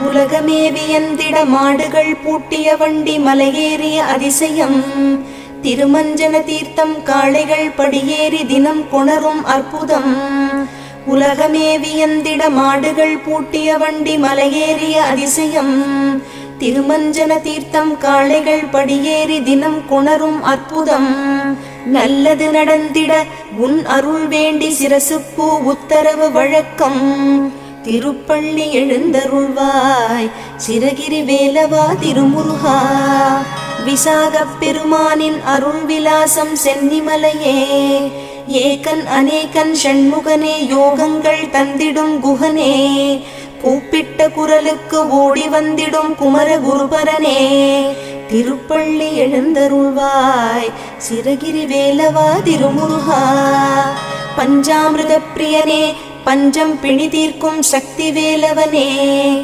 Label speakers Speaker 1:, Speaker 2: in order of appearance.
Speaker 1: உலகமே வியந்திட மாடுகள் பூட்டிய வண்டி மலையேறிய அதிசயம். திருமஞ்சன தீர்த்தம் காளைகள் படியேறி தினம் கொணரும் அற்புதம். உலகமே வியந்திட மாடுகள் பூட்டிய வண்டி மலையேறிய அதிசயம். திருமஞ்சன தீர்த்தம் காளைகள் படியேறி தினம் கொணரும் அற்புதம். நல்லது நடந்திட உன் அருள் வேண்டி சிரசுப்பூ உத்தரவு வழக்கம். திருப்பள்ளி எழுந்தருள்வாய் சிரகிரி வேலவா திருமுருகா. விசாகப் பெருமானின் அருள் விலாசம் சென்னிமலையே. ஏகன் அநேகன் ஷண்முகனே யோகங்கள் தந்திடும் குகனே. கூப்பிட்ட குரலுக்கு ஓடி வந்திடும் குமர குருபரனே. திருப்பள்ளி எழுந்தருள்வாய் சிரகிரி வேலவா திருமுருகா. பஞ்சாமிருத பிரியனே பஞ்சம் பிணி தீர்க்கும் சக்தி வேலவனே.